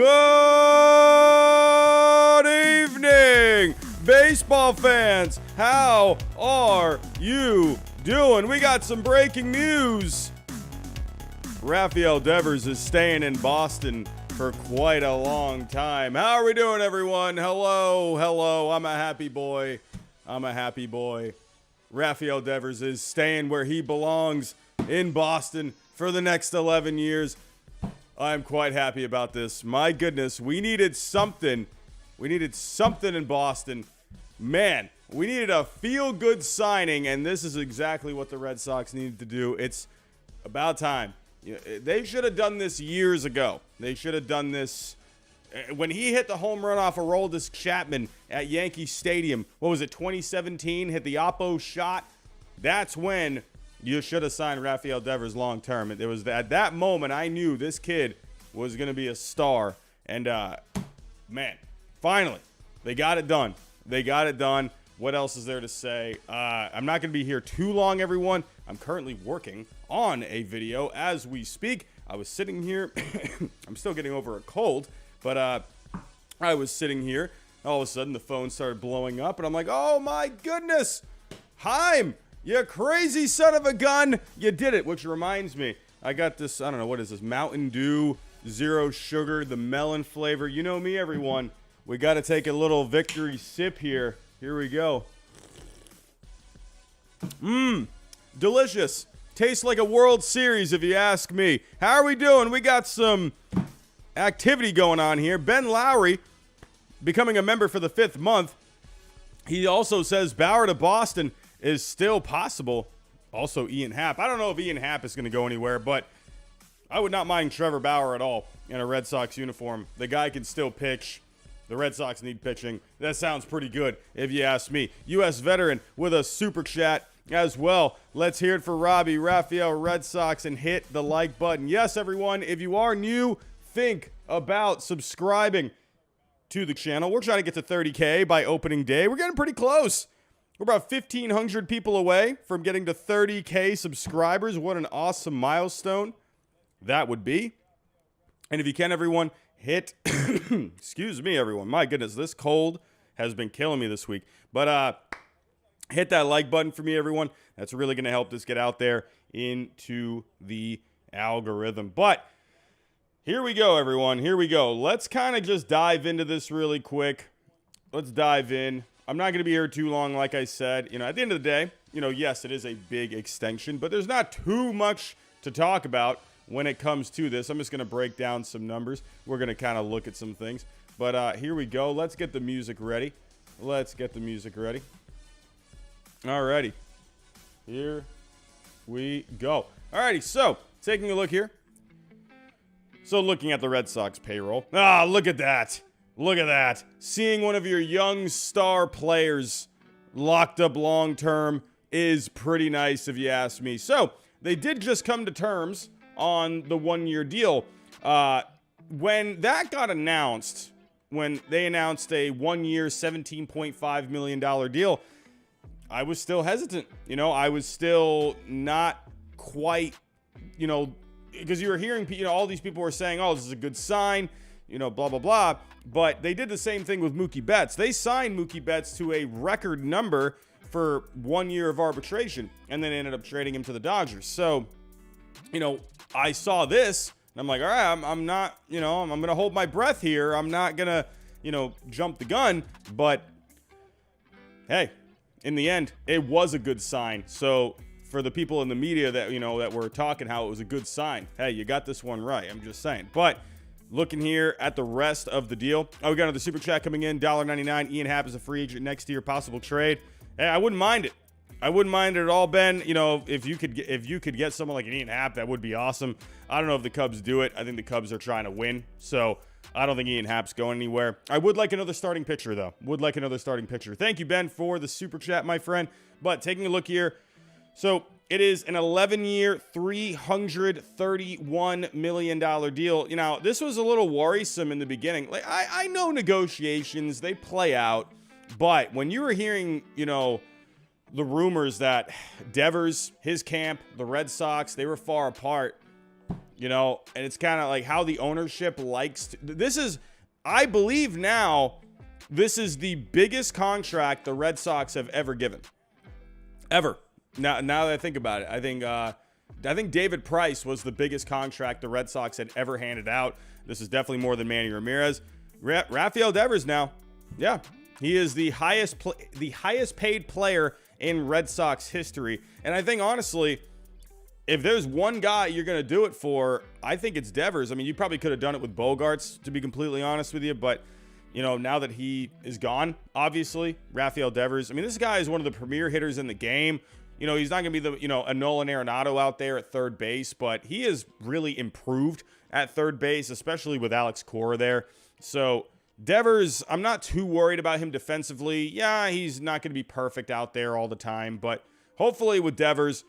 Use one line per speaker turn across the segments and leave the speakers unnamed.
Good evening, baseball fans. How are you doing? We got some breaking news. Rafael Devers is staying in Boston for quite a long time. How are we doing, everyone? Hello. I'm a happy boy. Rafael Devers is staying where he belongs in Boston for the next 11 years. I'm quite happy about this. My goodness, we needed something. In Boston. Man, we needed a feel-good signing, and this is exactly what the Red Sox needed to do. It's about time. They should have done this years ago. They should have done this when he hit the home run off of Aroldis Chapman at Yankee Stadium. What was it, 2017? Hit the Oppo shot. That's when you should have signed Rafael Devers long term. It was at that moment I knew this kid was going to be a star. And, man, finally, they got it done. What else is there to say? I'm not going to be here too long, everyone. I'm currently working on a video as we speak. I was sitting here. I'm still getting over a cold, but I was sitting here. All of a sudden, the phone started blowing up, and I'm like, oh, my goodness. Hyde, you crazy son of a gun. You did it, which reminds me. I got this, I don't know, what is this? Mountain Dew, zero sugar, the melon flavor. You know me, everyone. We got to take a little victory sip here. Here we go. Delicious. Tastes like a World Series, if you ask me. How are we doing? We got some activity going on here. Ben Lowry becoming a member for the 5th month. He also says Bauer to Boston is still possible. Also, Ian Happ. I don't know if Ian Happ is going to go anywhere, but I would not mind Trevor Bauer at all in a Red Sox uniform. The guy can still pitch. The Red Sox need pitching. That sounds pretty good, if you ask me. U.S. veteran with a super chat as well. Let's hear it for Robbie, Rafael, Red Sox, and hit the like button. Yes, everyone, if you are new, think about subscribing to the channel. We're trying to get to 30K by opening day. We're getting pretty close. We're about 1,500 people away from getting to 30K subscribers. What an awesome milestone that would be. And if you can, everyone, hit, excuse me, everyone. My goodness, this cold has been killing me this week. But hit that like button for me, everyone. That's really going to help this get out there into the algorithm. But here we go, everyone. Here we go. Let's kind of just dive into this really quick. Let's dive in. I'm not going to be here too long, like I said. At the end of the day, yes, it is a big extension, but there's not too much to talk about when it comes to this. I'm just going to break down some numbers. We're going to kind of look at some things. But here we go. Let's get the music ready. Alrighty. Here we go. Alrighty, so taking a look here. So looking at the Red Sox payroll. Look at that. Seeing one of your young star players locked up long term is pretty nice, if you ask me. So they did just come to terms on the 1-year deal. When that got announced, when they announced a 1-year, $17.5 million deal, I was still hesitant. I was still not quite, because you were hearing, all these people were saying, oh, this is a good sign, blah, blah, blah. But they did the same thing with Mookie Betts. They signed Mookie Betts to a record number for 1 year of arbitration, and then ended up trading him to the Dodgers. So, I saw this, and I'm like, all right, I'm not, I'm going to hold my breath here. I'm not going to, jump the gun. But, hey, in the end, it was a good sign. So, for the people in the media that, that were talking how it was a good sign, hey, you got this one right. I'm just saying. But looking here at the rest of the deal. We got another super chat coming in, $1.99. Ian Happ is a free agent next year, possible trade. Hey, I wouldn't mind it. At all, Ben. If you could get someone like an Ian Happ, that would be awesome. I don't know if the Cubs do it. I think the Cubs are trying to win, so I don't think Ian Happ's going anywhere. I would like another starting pitcher, though. Thank you, Ben, for the super chat, my friend. But taking a look here, so it is an 11-year, $331 million deal. This was a little worrisome in the beginning. Like I know negotiations, they play out, but when you were hearing, the rumors that Devers, his camp, the Red Sox, they were far apart, and it's kind of like how the ownership likes to, this is, I believe now, this is the biggest contract the Red Sox have ever given. Ever. Now that I think about it, I think David Price was the biggest contract the Red Sox had ever handed out. This is definitely more than Manny Ramirez. Rafael Devers now. Yeah. He is the highest paid player in Red Sox history. And I think, honestly, if there's one guy you're going to do it for, I think it's Devers. I mean, you probably could have done it with Bogarts, to be completely honest with you. But, now that he is gone, obviously, Rafael Devers. I mean, this guy is one of the premier hitters in the game. He's not going to be a Nolan Arenado out there at third base, but he has really improved at third base, especially with Alex Cora there. So Devers, I'm not too worried about him defensively. Yeah, he's not going to be perfect out there all the time, but hopefully with Devers,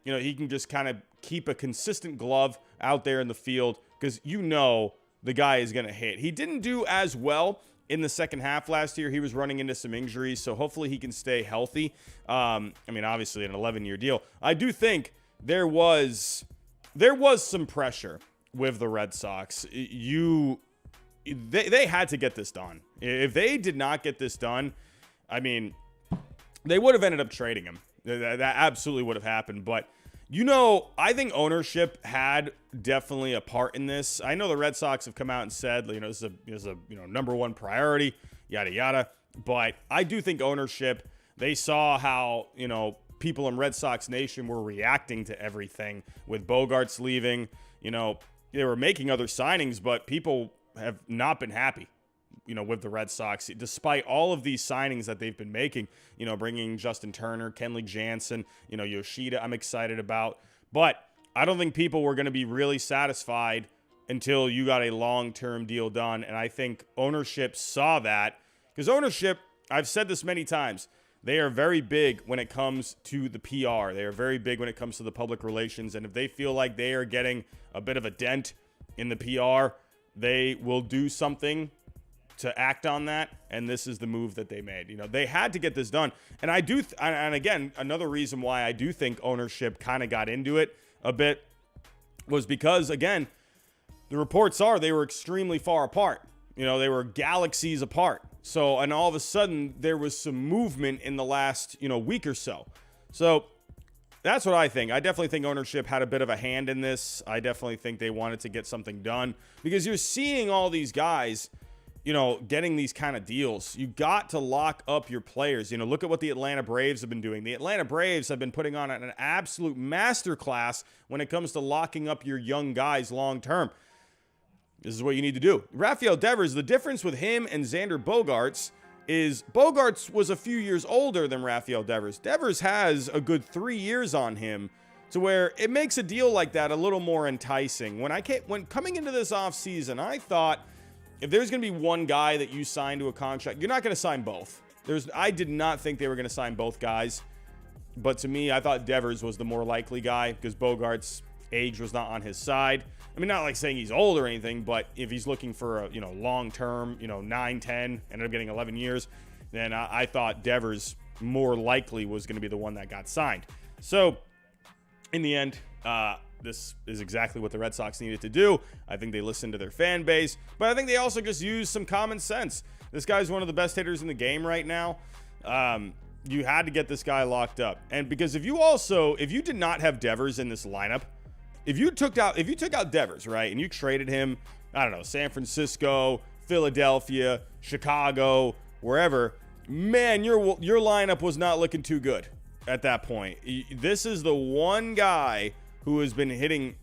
he can just kind of keep a consistent glove out there in the field because the guy is going to hit. He didn't do as well in the second half last year. He was running into some injuries, so hopefully he can stay healthy. Obviously an 11-year deal. I do think there was some pressure with the Red Sox. They had to get this done. If they did not get this done, they would have ended up trading him. That absolutely would have happened. But, I think ownership had definitely a part in this. I know the Red Sox have come out and said, this is a number one priority, yada, yada. But I do think ownership, they saw how, people in Red Sox Nation were reacting to everything with Bogarts leaving. They were making other signings, but people have not been happy, with the Red Sox, despite all of these signings that they've been making, bringing Justin Turner, Kenley Jansen, Yoshida, I'm excited about. But I don't think people were going to be really satisfied until you got a long-term deal done. And I think ownership saw that because ownership, I've said this many times, they are very big when it comes to the PR. They are very big when it comes to the public relations. And if they feel like they are getting a bit of a dent in the PR, they will do something to act on that, and this is the move that they made. They had to get this done, and I do. And again, another reason why I do think ownership kind of got into it a bit was because, again, the reports are they were extremely far apart. They were galaxies apart. So, and all of a sudden, there was some movement in the last week or so. So that's what I think. I definitely think ownership had a bit of a hand in this. I definitely think they wanted to get something done because you're seeing all these guys, getting these kind of deals. You got to lock up your players. Look at what the Atlanta Braves have been doing. The Atlanta Braves have been putting on an absolute masterclass when it comes to locking up your young guys long term. This is what you need to do. Rafael Devers, the difference with him and Xander Bogaerts is Bogaerts was a few years older than Rafael Devers. Devers has a good 3 years on him to where it makes a deal like that a little more enticing. When coming into this offseason, I thought if there's going to be one guy that you sign to a contract, you're not going to sign both. I did not think they were going to sign both guys. But to me, I thought Devers was the more likely guy because Bogart's age was not on his side. Not like saying he's old or anything, but if he's looking for a, long-term, 9, 10, ended up getting 11 years, then I thought Devers more likely was going to be the one that got signed. So in the end, this is exactly what the Red Sox needed to do. I think they listened to their fan base, but I think they also just used some common sense. This guy's one of the best hitters in the game right now. You had to get this guy locked up. And because if you did not have Devers in this lineup, if you took out Devers, right, and you traded him, I don't know, San Francisco, Philadelphia, Chicago, wherever, man, your lineup was not looking too good at that point. This is the one guy who has been hitting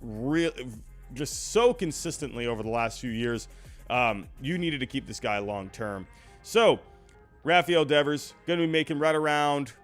just so consistently over the last few years. You needed to keep this guy long term. So Rafael Devers going to be making right around,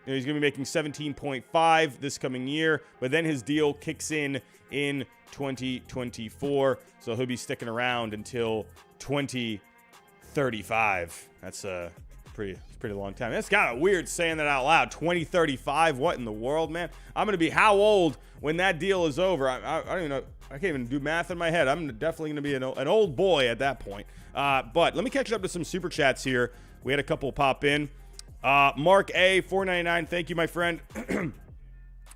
he's going to be making 17.5 this coming year, but then his deal kicks in 2024. So he'll be sticking around until 2035. That's a pretty long time. That's kind of weird saying that out loud. 2035. What in the world, man? I'm going to be how old when that deal is over? I don't even know. I can't even do math in my head. I'm definitely going to be an old boy at that point. But let me catch up to some super chats here. We had a couple pop in. Mark A, $4.99. Thank you, my friend.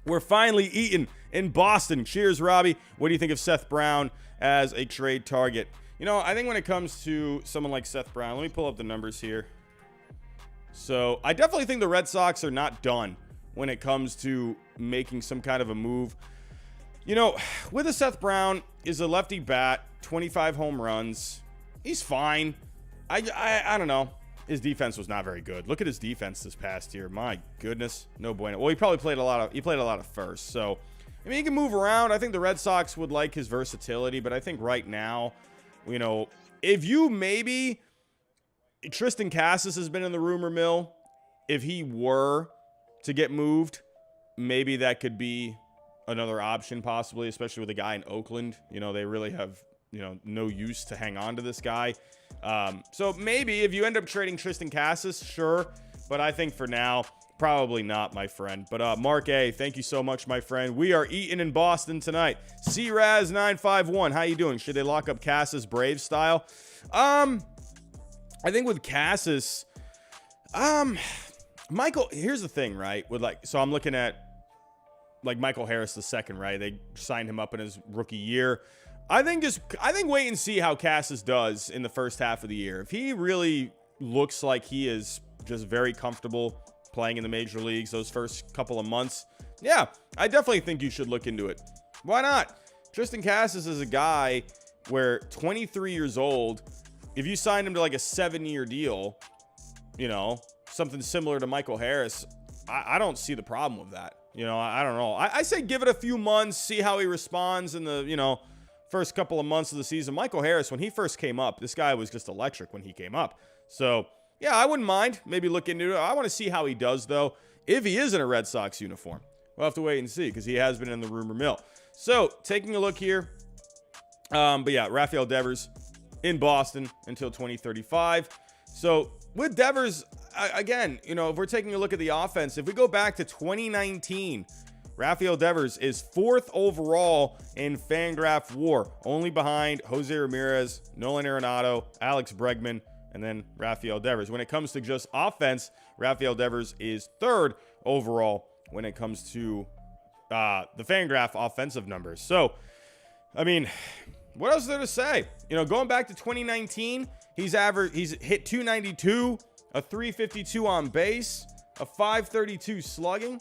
We're finally eating in Boston. Cheers, Robbie. What do you think of Seth Brown as a trade target? You know, I think when it comes to someone like Seth Brown, let me pull up the numbers here. So I definitely think the Red Sox are not done when it comes to making some kind of a move. You know, with a Seth Brown is a lefty bat, 25 home runs. He's fine. I don't know. His defense was not very good. Look at his defense this past year. My goodness, no bueno. Well, he probably played a lot of first. So, I mean, he can move around. I think the Red Sox would like his versatility, but I think right now, you know, if you maybe Tristan Casas has been in the rumor mill. If he were to get moved, maybe that could be another option possibly, especially with a guy in Oakland. You know, they really have, you know, no use to hang on to this guy. So maybe if you end up trading Tristan Casas, sure. But I think for now, probably not, my friend. But Mark A., thank you so much, my friend. We are eating in Boston tonight. CRaz951, how you doing? Should they lock up Casas Brave style? I think with Casas, Michael, here's the thing, right? With so I'm looking at like Michael Harris II, right? They signed him up in his rookie year. I think wait and see how Casas does in the first half of the year. If he really looks like he is just very comfortable playing in the major leagues those first couple of months, yeah, I definitely think you should look into it. Why not? Tristan Casas is a guy where 23 years old, if you signed him to like a 7-year deal, you know, something similar to Michael Harris, I don't see the problem with that. You know, I don't know. I say give it a few months, see how he responds in the, you know, first couple of months of the season. Michael Harris, when he first came up, this guy was just electric when he came up. So, yeah, I wouldn't mind maybe look into it. I want to see how he does, though, if he is in a Red Sox uniform. We'll have to wait and see because he has been in the rumor mill. So, taking a look here. But, yeah, Rafael Devers in Boston until 2035. So, with Devers, again, you know, if we're taking a look at the offense, if we go back to 2019, Rafael Devers is 4th overall in Fangraph WAR, only behind Jose Ramirez, Nolan Arenado, Alex Bregman, and then Rafael Devers. When it comes to just offense, Rafael Devers is 3rd overall when it comes to the Fangraph offensive numbers. So, I mean, what else is there to say? You know, going back to 2019, he's hit 292, a 352 on base, a 532 slugging.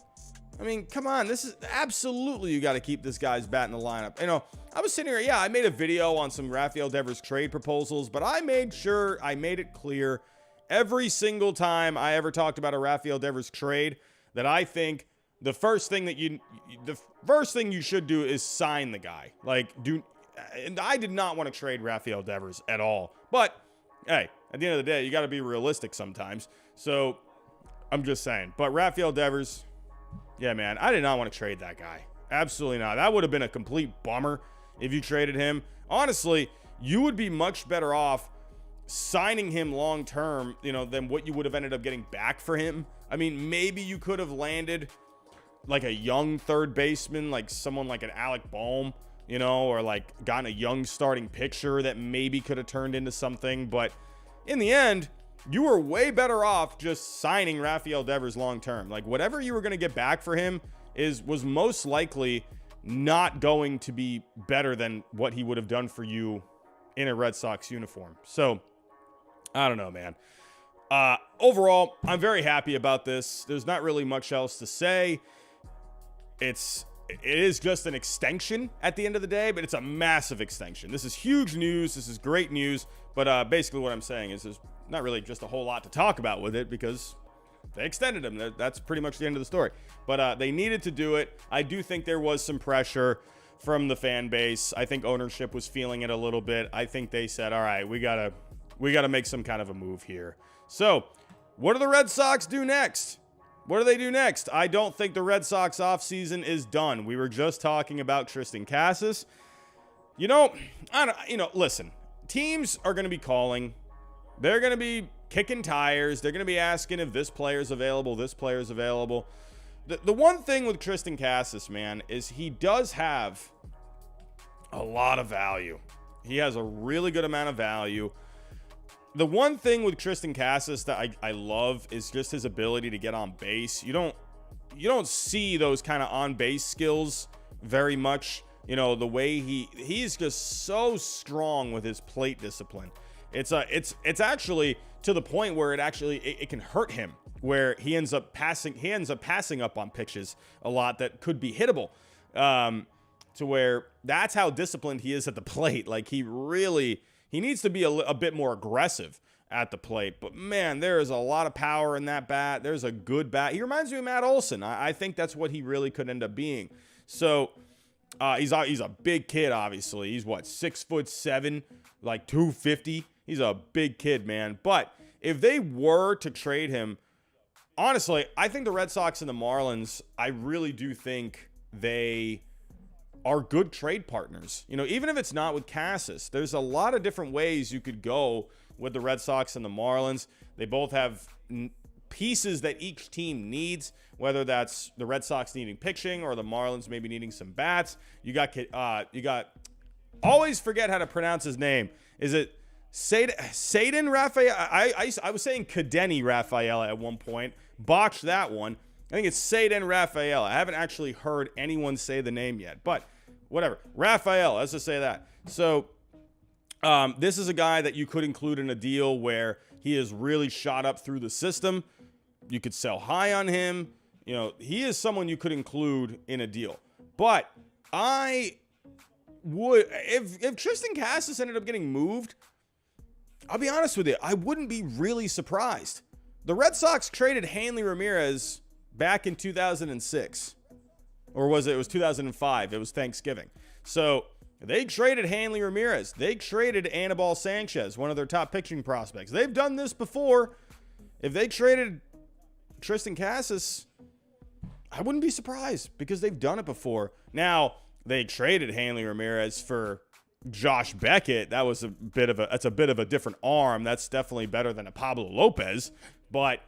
I mean, come on, this is absolutely, you got to keep this guy's bat in the lineup. You know, I was sitting here, yeah, I made a video on some Rafael Devers trade proposals, but I made sure I made it clear every single time I ever talked about a Rafael Devers trade that I think the first thing you should do is sign the guy. And I did not want to trade Rafael Devers at all. But hey, at the end of the day, you got to be realistic sometimes. So I'm just saying. But Rafael Devers, yeah, man, I did not want to trade that guy. Absolutely not. That would have been a complete bummer if you traded him. Honestly, you would be much better off signing him long term, you know, than what you would have ended up getting back for him. I mean, maybe you could have landed like a young third baseman, like someone like an Alec Bohm, you know, or like gotten a young starting pitcher that maybe could have turned into something. But in the end, you were way better off just signing Rafael Devers long term. Like whatever you were going to get back for him was most likely not going to be better than what he would have done for you in a Red Sox uniform. So I don't know, man. Overall, I'm very happy about this. There's not really much else to say. It is just an extension at the end of the day, but it's a massive extension. This is huge news. This is great news. But basically what I'm saying is there's not really just a whole lot to talk about with it because they extended him. That's pretty much the end of the story. But they needed to do it. I do think there was some pressure from the fan base. I think ownership was feeling it a little bit. I think they said, all right, we gotta make some kind of a move here. So what do the Red Sox do next? What do they do next? I don't think the Red Sox offseason is done. We were just talking about Tristan Casas. You know, listen, teams are going to be calling. They're going to be kicking tires. They're going to be asking if this player's available, this player's available. The one thing with Tristan Casas, man, is he does have a lot of value. He has a really good amount of value. The one thing with Tristan Casas that I love is just his ability to get on base. You don't see those kind of on base skills very much. You know, the way he's just so strong with his plate discipline. It's actually to the point where it can hurt him, where he ends up passing up on pitches a lot that could be hittable. To where that's how disciplined he is at the plate. Like, he needs to be a bit more aggressive at the plate. But man, there is a lot of power in that bat. There's a good bat. He reminds me of Matt Olson. I think that's what he really could end up being. So he's a big kid, obviously. He's what, 6'7", like 250. He's a big kid, man. But if they were to trade him, honestly, I think the Red Sox and the Marlins, I really do think they are good trade partners. You know, even if it's not with Casas, there's a lot of different ways you could go with the Red Sox and the Marlins. They both have pieces that each team needs, whether that's the Red Sox needing pitching or the Marlins maybe needing some bats. You got always forget how to pronounce his name. Is it Ceden Rafael? I was saying Cadeni Rafael at one point. Botched that one. I think it's Ceden Rafael. I haven't actually heard anyone say the name yet, but whatever. Rafael, let's just say that. So this is a guy that you could include in a deal where he is really shot up through the system. You could sell high on him. You know, he is someone you could include in a deal. But I would, if Tristan Casas ended up getting moved, I'll be honest with you, I wouldn't be really surprised. The Red Sox traded Hanley Ramirez back in 2006. Or was it? It was 2005. It was Thanksgiving. So they traded Hanley Ramirez. They traded Anibal Sanchez, one of their top pitching prospects. They've done this before. If they traded Tristan Casas, I wouldn't be surprised because they've done it before. Now, they traded Hanley Ramirez for Josh Beckett. That's a bit of a different arm. That's definitely better than a Pablo Lopez. But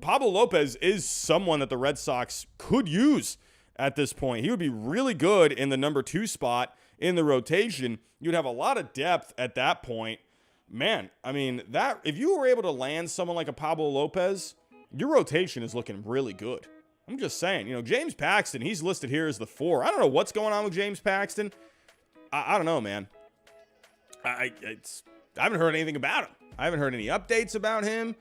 Pablo Lopez is someone that the Red Sox could use at this point. He would be really good in the number 2 spot in the rotation. You'd have a lot of depth at that point. Man, I mean, that if you were able to land someone like a Pablo Lopez, your rotation is looking really good. I'm just saying, you know, James Paxton, he's listed here as the 4. I don't know what's going on with James Paxton. I don't know, man. I haven't heard anything about him. I haven't heard any updates about him.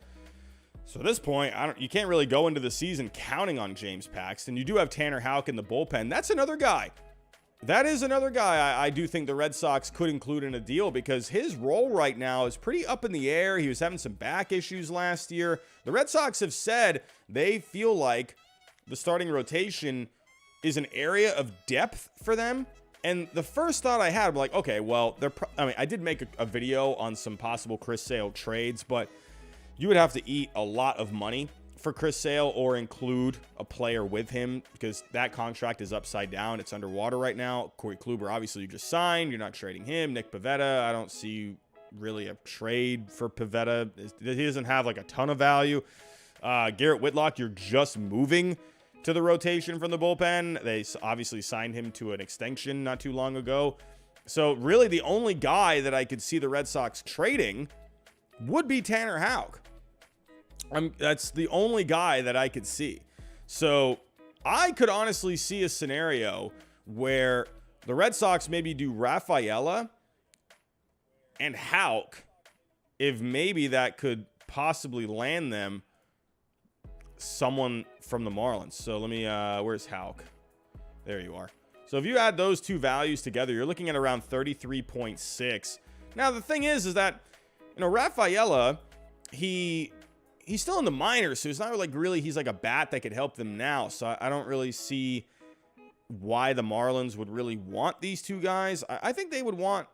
So at this point, you can't really go into the season counting on James Paxton. You do have Tanner Houck in the bullpen. That's another guy. That is another guy I do think the Red Sox could include in a deal because his role right now is pretty up in the air. He was having some back issues last year. The Red Sox have said they feel like the starting rotation is an area of depth for them. And the first thought I had, I'm like, okay, well, I did make a video on some possible Chris Sale trades, but you would have to eat a lot of money for Chris Sale or include a player with him because that contract is upside down. It's underwater right now. Corey Kluber, obviously, you just signed. You're not trading him. Nick Pivetta, I don't see really a trade for Pivetta. He doesn't have like a ton of value. Garrett Whitlock, you're just moving to the rotation from the bullpen. They obviously signed him to an extension not too long ago. So really the only guy that I could see the Red Sox trading would be Tanner Houck. That's the only guy that I could see. So I could honestly see a scenario where the Red Sox maybe do Rafaela and Houck, if maybe that could possibly land them someone from the Marlins. So let me, where's Houck? There you are. So if you add those two values together, you're looking at around 33.6. Now, the thing is that, you know, Rafaela, he's still in the minors, so it's not like really he's like a bat that could help them now. So I don't really see why the Marlins would really want these two guys. I think they would want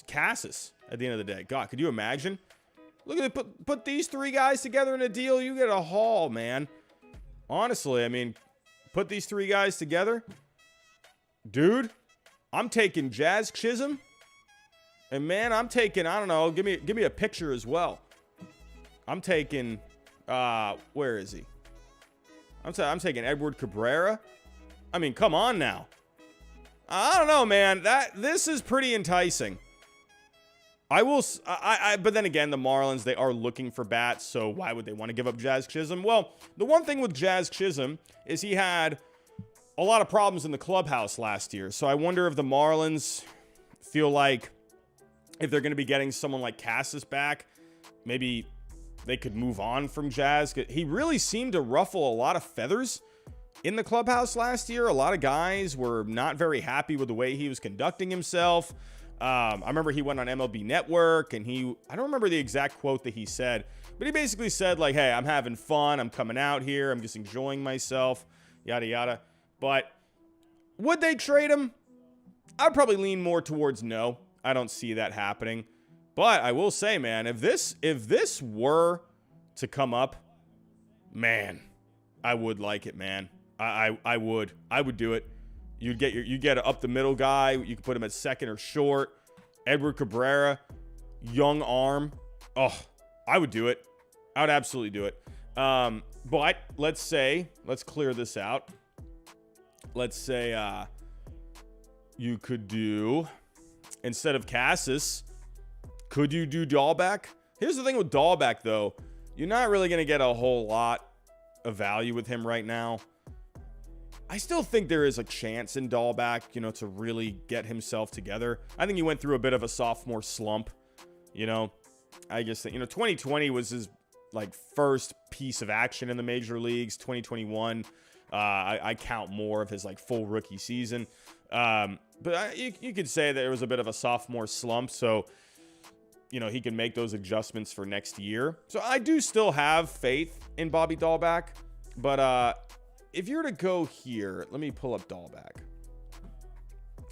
Casas at the end of the day. God, could you imagine? Look at it. Put these three guys together in a deal. You get a haul, man. Honestly, I mean, put these three guys together. Dude, I'm taking Jazz Chisholm. And, man, I'm taking, I don't know, give me a picture as well. I'm taking, where is he? I'm taking Edward Cabrera. I mean, come on now. I don't know, man. This is pretty enticing. But then again, the Marlins, they are looking for bats, so why would they want to give up Jazz Chisholm? Well, the one thing with Jazz Chisholm is he had a lot of problems in the clubhouse last year. So I wonder if the Marlins feel like if they're going to be getting someone like Cassis back, maybe they could move on from Jazz. He really seemed to ruffle a lot of feathers in the clubhouse last year. A lot of guys were not very happy with the way he was conducting himself. I remember he went on MLB Network and I don't remember the exact quote that he said, but he basically said like, hey, I'm having fun. I'm coming out here. I'm just enjoying myself, yada, yada. But would they trade him? I'd probably lean more towards no. I don't see that happening. But I will say, man, if this were to come up, man, I would like it, man. I would do it. You get an up the middle guy. You could put him at second or short. Edward Cabrera, young arm. Oh, I would do it. I would absolutely do it. But let's clear this out. Let's say you could do, instead of Cassis, could you do Dahlbeck? Here's the thing with Dahlbeck, though. You're not really going to get a whole lot of value with him right now. I still think there is a chance in Dahlbeck, to really get himself together. I think he went through a bit of a sophomore slump. I just think, 2020 was his first piece of action in the major leagues. 2021, I count more of his full rookie season. But you could say that it was a bit of a sophomore slump. So, he can make those adjustments for next year. So I do still have faith in Bobby Dahlbeck. But if you're to go here, let me pull up Dahlbeck.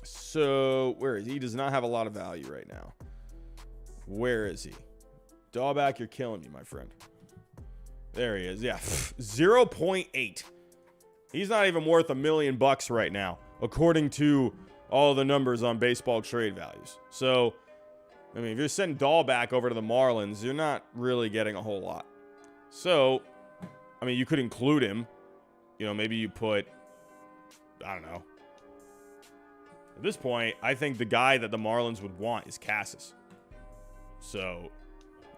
So where is he? He does not have a lot of value right now. Where is he? Dahlbeck, you're killing me, my friend. There he is. Yeah. 0.8. He's not even worth $1 million right now, according to all the numbers on baseball trade values. So, if you're sending Dahlbeck over to the Marlins, you're not really getting a whole lot. So, you could include him. Maybe you put, I don't know. At this point, I think the guy that the Marlins would want is Cassis. So,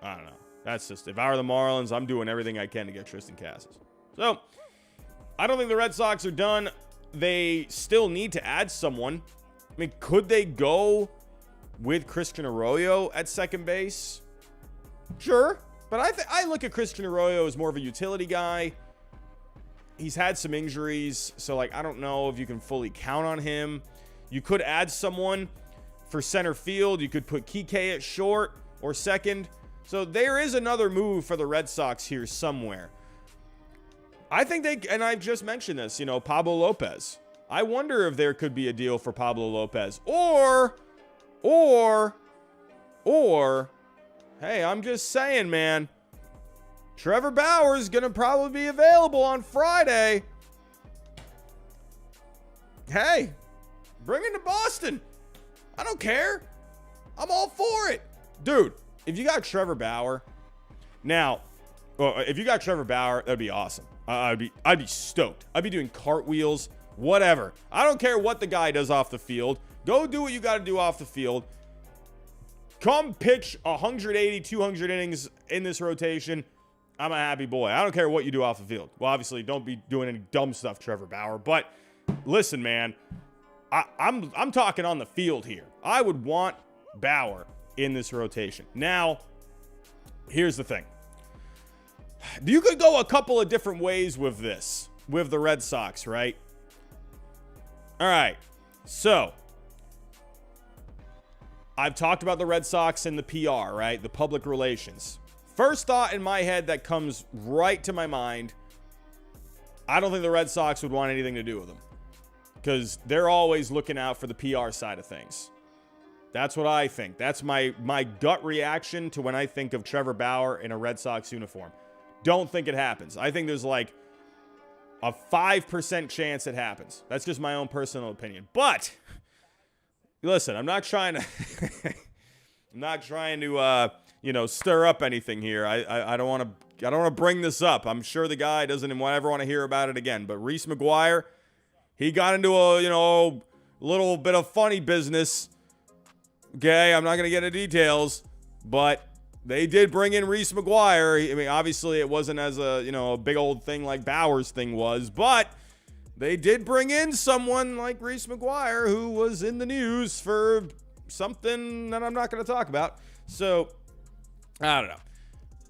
I don't know. That's just, if I were the Marlins, I'm doing everything I can to get Tristan Cassis. So, I don't think the Red Sox are done. They still need to add someone. Could they go with Christian Arroyo at second base? Sure. But I look at Christian Arroyo as more of a utility guy. He's had some injuries, so I don't know if you can fully count on him. You could add someone for center field. You could put Kike at short or second. So there is another move for the Red Sox here somewhere. I think and I've just mentioned this, Pablo Lopez. I wonder if there could be a deal for Pablo Lopez. Or, hey, I'm just saying, man. Trevor Bauer is going to probably be available on Friday. Hey, bring him to Boston. I don't care. I'm all for it. Dude, if you got Trevor Bauer, that'd be awesome. I'd be stoked. I'd be doing cartwheels, whatever. I don't care what the guy does off the field. Go do what you got to do off the field. Come pitch 180, 200 innings in this rotation. I'm a happy boy. I don't care what you do off the field. Well, obviously, don't be doing any dumb stuff, Trevor Bauer. But listen, man, I'm talking on the field here. I would want Bauer in this rotation. Now, here's the thing. You could go a couple of different ways with this, with the Red Sox, right? All right. So, I've talked about the Red Sox and the PR, right? The public relations. First thought in my head that comes right to my mind, I don't think the Red Sox would want anything to do with them because they're always looking out for the PR side of things. That's what I think. That's my gut reaction to when I think of Trevor Bauer in a Red Sox uniform. Don't think it happens. I think there's a 5% chance it happens. That's just my own personal opinion. But listen, I'm not trying to stir up anything here. I don't want to bring this up. I'm sure the guy doesn't ever want to hear about it again. But Reese McGuire, he got into a little bit of funny business. Okay, I'm not going to get into details, but they did bring in Reese McGuire. Obviously it wasn't as a big old thing like Bauer's thing was, but they did bring in someone like Reese McGuire, who was in the news for something that I'm not going to talk about. So, I don't know.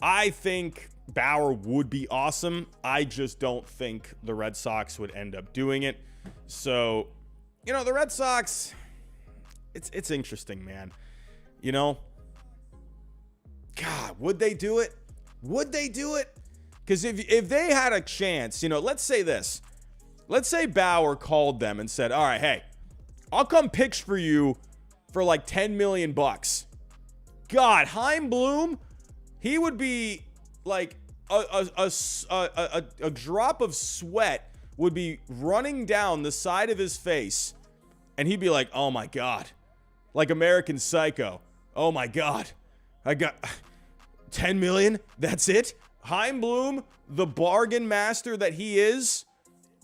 I think Bauer would be awesome. I just don't think the Red Sox would end up doing it. So, the Red Sox, it's interesting, man. God, would they do it? Would they do it? Because if they had a chance, let's say this. Let's say Bauer called them and said, all right, hey, I'll come pitch for you for like $10 million. God, Hyde Bloom, he would be like a drop of sweat would be running down the side of his face. And he'd be like, oh my God, like American Psycho. Oh my God, I got 10 million. That's it. Hyde Bloom, the bargain master that he is,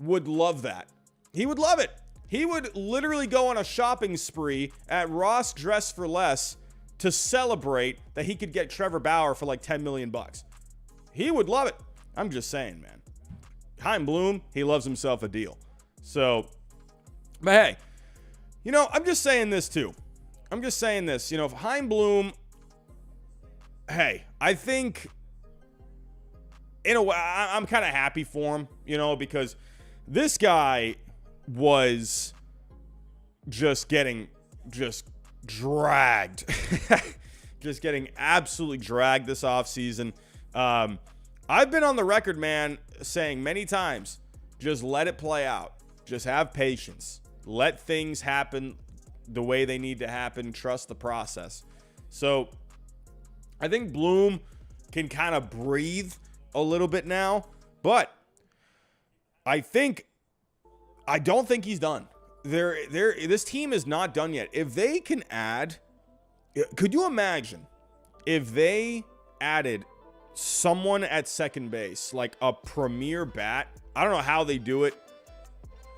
would love that. He would love it. He would literally go on a shopping spree at Ross Dress for Less to celebrate that he could get Trevor Bauer for like $10 million. He would love it. I'm just saying, man. Hyde Bloom, he loves himself a deal. So, but hey, I'm just saying this too. I'm just saying this. If Hyde Bloom, hey, I think in a way, I'm kind of happy for him, because this guy was just getting dragged. Just getting absolutely dragged this offseason. I've been on the record, man, saying many times, just let it play out. Just have patience. Let things happen the way they need to happen. Trust the process. So I think Bloom can kind of breathe a little bit now, but I don't think he's done. This team is not done yet. If they can add, could you imagine if they added someone at second base, like a premier bat? I don't know how they do it.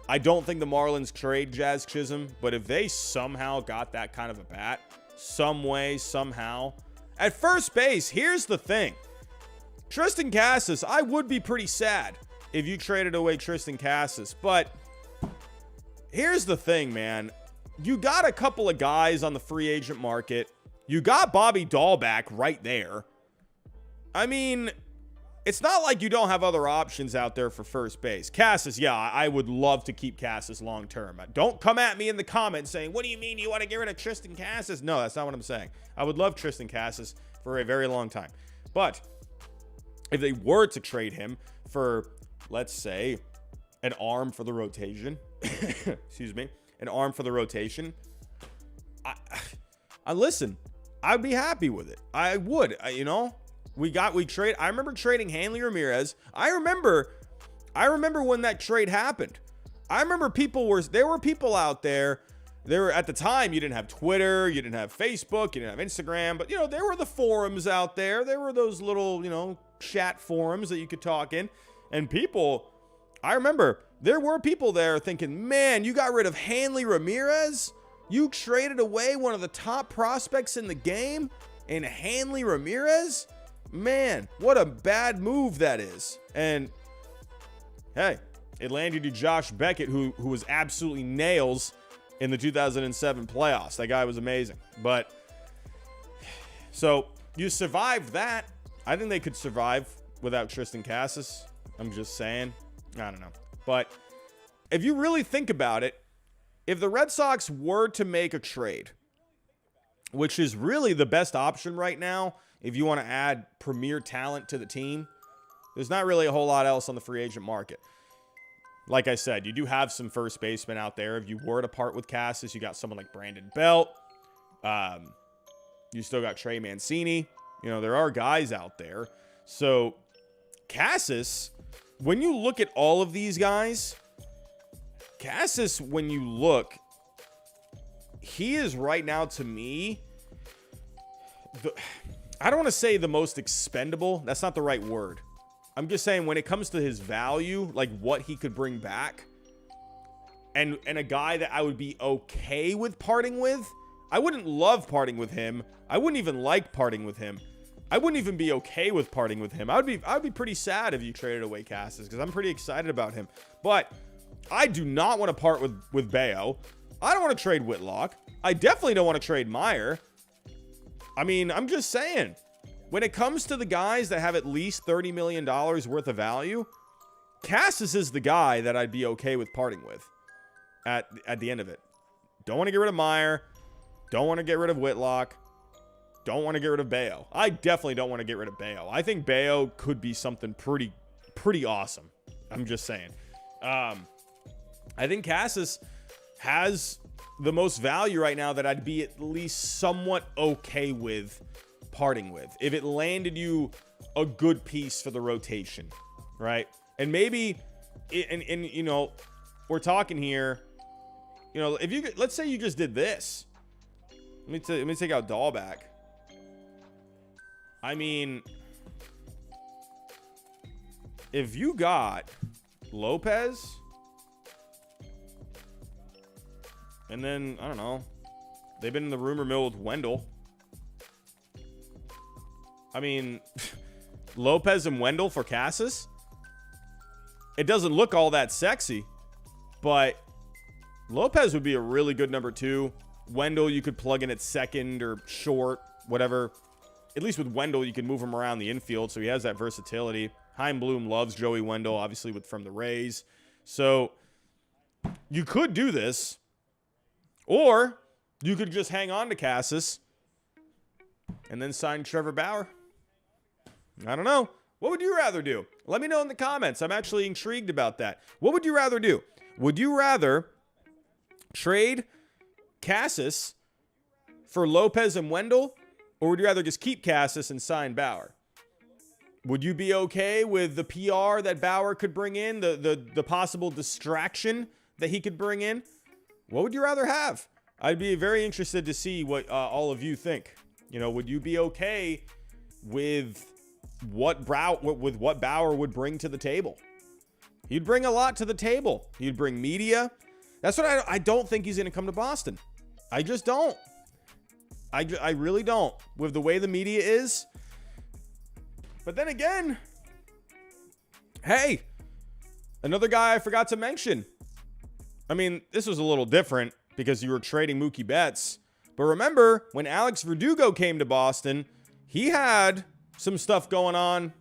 I don't think the Marlins trade Jazz Chisholm, but if they somehow got that kind of a bat, some way, somehow. At first base, here's the thing. Tristan Casas, I would be pretty sad if you traded away Tristan Casas, but here's the thing, man. You got a couple of guys on the free agent market. You got Bobby Dahlback right there. I mean, it's not like you don't have other options out there for first base. Casas, yeah, I would love to keep Casas long term. Don't come at me in the comments saying, what do you mean you want to get rid of Tristan Casas? No, that's not what I'm saying. I would love Tristan Casas for a very long time. But if they were to trade him for, let's say, an arm for the rotation, excuse me, an arm for the rotation, I listen, I'd be happy with it. I would, I remember trading Hanley Ramirez. I remember when that trade happened. I remember there were people out there. At the time, you didn't have Twitter, you didn't have Facebook, you didn't have Instagram, but there were the forums out there. There were those little, chat forums that you could talk in. And I remember there were people there thinking, man, you got rid of Hanley Ramirez? You traded away one of the top prospects in the game in Hanley Ramirez? Man, what a bad move that is. And hey, it landed you Josh Beckett, who was absolutely nails in the 2007 playoffs. That guy was amazing. But so you survived that. I think they could survive without Tristan Casas. I'm just saying. I don't know. But if you really think about it, if the Red Sox were to make a trade, which is really the best option right now, if you want to add premier talent to the team, there's not really a whole lot else on the free agent market. Like I said, you do have some first basemen out there. If you were to part with Casas, you got someone like Brandon Belt. You still got Trey Mancini. There are guys out there. So Casas, when you look at all of these guys, Casas, when you look, he is right now to me, I don't want to say the most expendable. That's not the right word. I'm just saying when it comes to his value, like what he could bring back, and a guy that I would be okay with parting with. I wouldn't love parting with him. I wouldn't even like parting with him. I wouldn't even be okay with parting with him. I would be pretty sad if you traded away Casas because I'm pretty excited about him. But I do not want to part with Bayo. I don't want to trade Whitlock. I definitely don't want to trade Meyer. I mean, I'm just saying, when it comes to the guys that have at least $30 million worth of value, Cassis is the guy that I'd be okay with parting with at the end of it. Don't want to get rid of Meyer. Don't want to get rid of Whitlock. Don't want to get rid of Bayo. I definitely don't want to get rid of Bayo. I think Bayo could be something pretty awesome. I'm just saying. I think Cassis has the most value right now that I'd be at least somewhat okay with parting with. If it landed you a good piece for the rotation, right? And maybe, and you know, we're talking here, you know, if you, let's say you just did this. Let me take out Dahlback. I mean, if you got Lopez, and then, I don't know, they've been in the rumor mill with Wendell. I mean, Lopez and Wendell for Cassis? It doesn't look all that sexy, but Lopez would be a really good number 2. Wendell, you could plug in at second or short, whatever. At least with Wendell, you can move him around the infield, so he has that versatility. Chaim Bloom loves Joey Wendell, obviously from the Rays. So you could do this, or you could just hang on to Cassis and then sign Trevor Bauer. I don't know. What would you rather do? Let me know in the comments. I'm actually intrigued about that. What would you rather do? Would you rather trade Cassis for Lopez and Wendell, or would you rather just keep Cassis and sign Bauer? Would you be okay with the PR that Bauer could bring in, the possible distraction that he could bring in? What would you rather have? I'd be very interested to see what all of you think. You know, would you be okay with what Bauer would bring to the table? He'd bring a lot to the table. He'd bring media. That's what I don't think he's going to come to Boston. I just don't. I really don't. With the way the media is. But then again, hey, another guy I forgot to mention. I mean, this was a little different because you were trading Mookie Betts. But remember, when Alex Verdugo came to Boston, he had some stuff going on,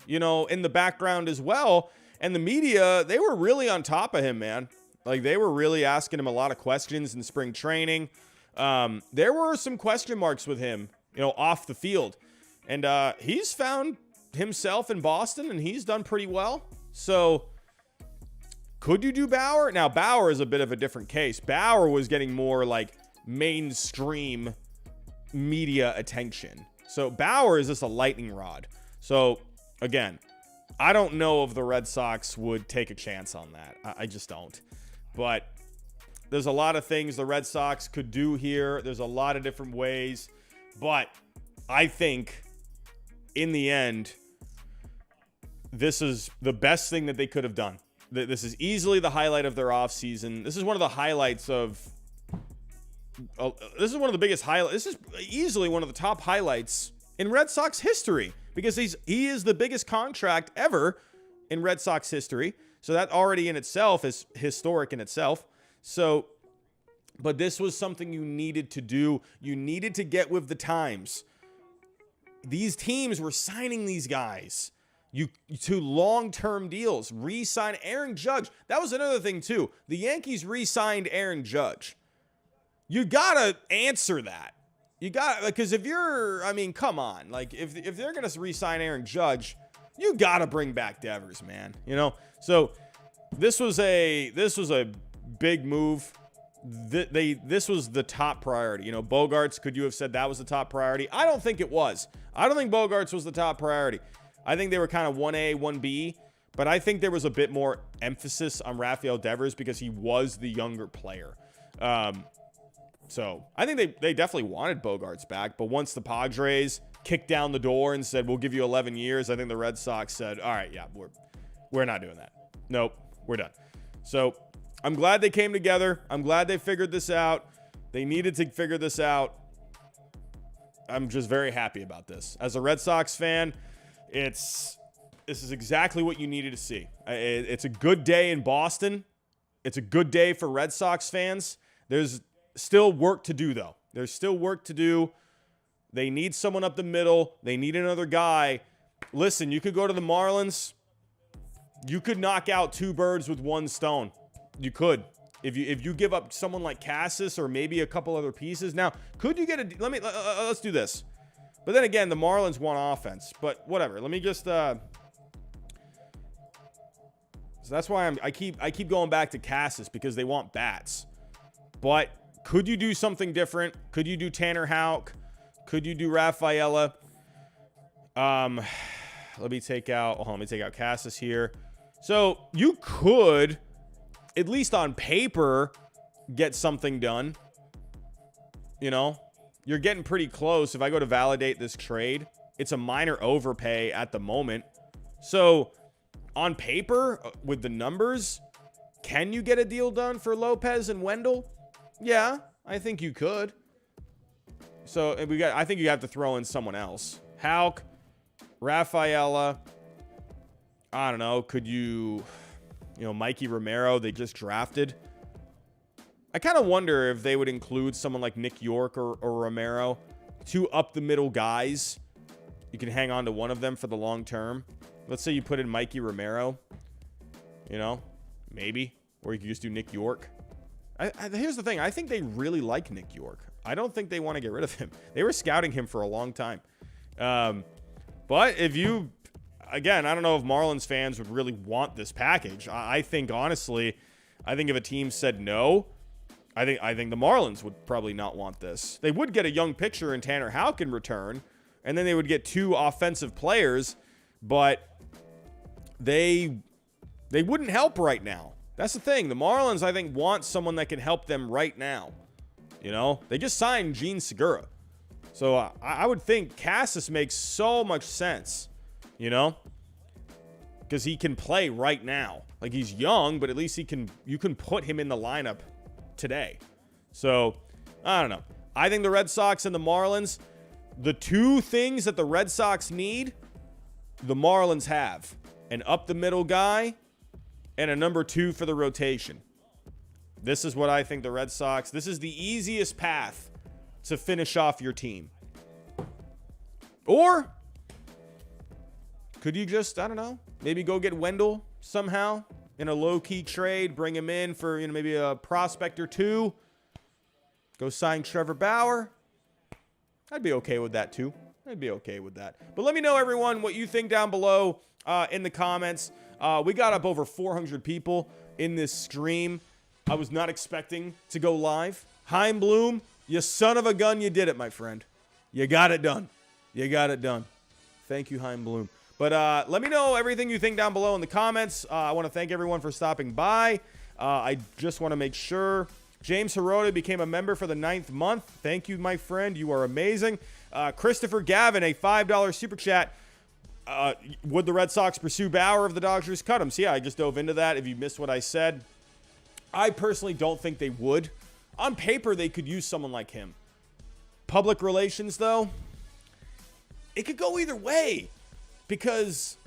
you know, in the background as well. And the media, they were really on top of him, man. Like, they were really asking him a lot of questions in spring training. There were some question marks with him, you know, off the field. And he's found himself in Boston, and he's done pretty well. So, could you do Bauer? Now, Bauer is a bit of a different case. Bauer was getting more, like, mainstream media attention. So, Bauer is just a lightning rod. So, again, I don't know if the Red Sox would take a chance on that. I just don't. But there's a lot of things the Red Sox could do here. There's a lot of different ways. But I think in the end, this is the best thing that they could have done. This is easily the highlight of their offseason. This is one of the highlights of... this is one of the biggest highlights. This is easily one of the top highlights in Red Sox history. Because he is the biggest contract ever in Red Sox history. So that already in itself is historic in itself. So, but this was something you needed to do. You needed to get with the times. These teams were signing these guys to long-term deals. Re-sign Aaron Judge. That was another thing too. The Yankees re-signed Aaron Judge. You gotta answer that. You got, because if you're, I mean, come on. Like, if they're going to re-sign Aaron Judge, you got to bring back Devers, man. You know? So, this was a big move. This was the top priority. You know, Bogarts, could you have said that was the top priority? I don't think it was. I don't think Bogarts was the top priority. I think they were kind of 1A, 1B. But I think there was a bit more emphasis on Rafael Devers because he was the younger player. So I think they definitely wanted Bogarts back, but once the Padres kicked down the door and said, we'll give you 11 years, I think the Red Sox said, all right, yeah, we're not doing that. Nope, we're done. So I'm glad they came together. I'm glad they figured this out. They needed to figure this out. I'm just very happy about this. As a Red Sox fan, this is exactly what you needed to see. It's a good day in Boston. It's a good day for Red Sox fans. There's still work to do, though. There's still work to do. They need someone up the middle. They need another guy. Listen, you could go to the Marlins. You could knock out 2 birds with 1 stone. You could. If you give up someone like Cassis or maybe a couple other pieces. Now, could you get a... Let's do this. But then again, the Marlins want offense. But whatever. Let me just... So that's why I keep going back to Cassis, because they want bats. But could you do something different? Could you do Tanner Houck? Could you do Rafaela? Let me take out Cassis here. So you could, at least on paper, get something done. You know, you're getting pretty close. If I go to validate this trade, it's a minor overpay at the moment. So on paper, with the numbers, can you get a deal done for Lopez and Wendell? Yeah, I think you could. So I think you have to throw in someone else. Houck, Rafaela. I don't know. Could you Mikey Romero, they just drafted. I kind of wonder if they would include someone like Nick York or Romero, 2 up the middle guys. You can hang on to one of them for the long term. Let's say you put in Mikey Romero, maybe, or you could just do Nick York. Here's the thing. I think they really like Nick York. I don't think they want to get rid of him. They were scouting him for a long time. But if you, again, I don't know if Marlins fans would really want this package. I think, honestly, if a team said no, I think the Marlins would probably not want this. They would get a young pitcher in Tanner Houck in return, and then they would get 2 offensive players, but they wouldn't help right now. That's the thing. The Marlins, I think, want someone that can help them right now. They just signed Gene Segura. So I would think Cassis makes so much sense, because he can play right now. Like, he's young, but at least you can put him in the lineup today. So I don't know. I think the Red Sox and the Marlins, the 2 things that the Red Sox need, the Marlins have: an up the middle guy and a number 2 for the rotation. This is what I think the Red Sox, this is the easiest path to finish off your team. Or could you just, I don't know, maybe go get Wendell somehow in a low-key trade, bring him in for, maybe a prospect or 2. Go sign Trevor Bauer. I'd be okay with that too. I'd be okay with that. But let me know, everyone, what you think down below in the comments. We got up over 400 people in this stream. I was not expecting to go live. Hyde Bloom, you son of a gun, you did it, my friend. You got it done. You got it done. Thank you, Hyde Bloom. But let me know everything you think down below in the comments. I want to thank everyone for stopping by. I just want to make sure. James Hirota became a member for the 9th month. Thank you, my friend. You are amazing. Christopher Gavin, a $5 super chat. Would the Red Sox pursue Bauer if the Dodgers cut him? So, yeah, I just dove into that. If you missed what I said, I personally don't think they would. On paper, they could use someone like him. Public relations, though, it could go either way, because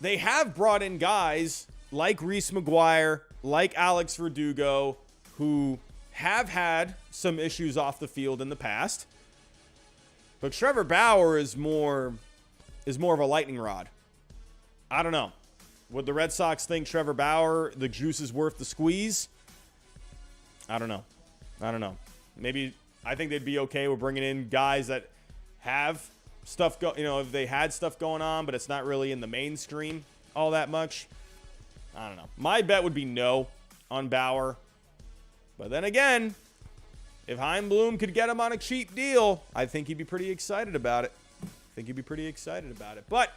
they have brought in guys like Reese McGuire, like Alex Verdugo, who have had some issues off the field in the past. But Trevor Bauer is more of a lightning rod. I don't know. Would the Red Sox think Trevor Bauer, the juice is worth the squeeze? I don't know. Maybe I think they'd be okay with bringing in guys that have stuff if they had stuff going on, but it's not really in the mainstream all that much. I don't know. My bet would be no on Bauer. But then again, if Hyde Bloom could get him on a cheap deal, I think he'd be pretty excited about it. But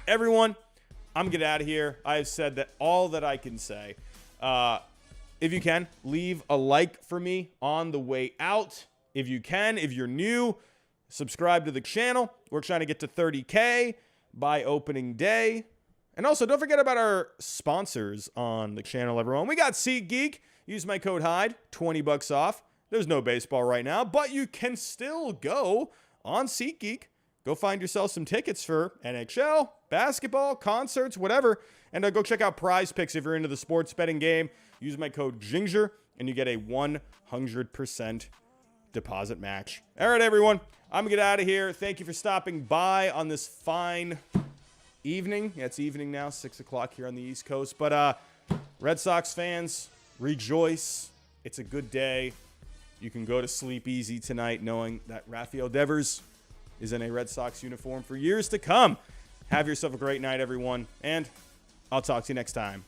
everyone, I'm going to get out of here. I have said that all that I can say. If you can, leave a like for me on the way out. If you can, if you're new, subscribe to the channel. We're trying to get to 30K by opening day. And also, don't forget about our sponsors on the channel, everyone. We got SeatGeek. Use my code Hyde, $20 off. There's no baseball right now, but you can still go on SeatGeek. go find yourself some tickets for NHL, basketball, concerts, whatever. And go check out Prize Picks if you're into the sports betting game. Use my code GINGER, and you get a 100% deposit match. All right, everyone. I'm going to get out of here. Thank you for stopping by on this fine evening. Yeah, it's evening now, 6 o'clock here on the East Coast. But Red Sox fans, rejoice. It's a good day. You can go to sleep easy tonight knowing that Rafael Devers is in a Red Sox uniform for years to come. Have yourself a great night, everyone, and I'll talk to you next time.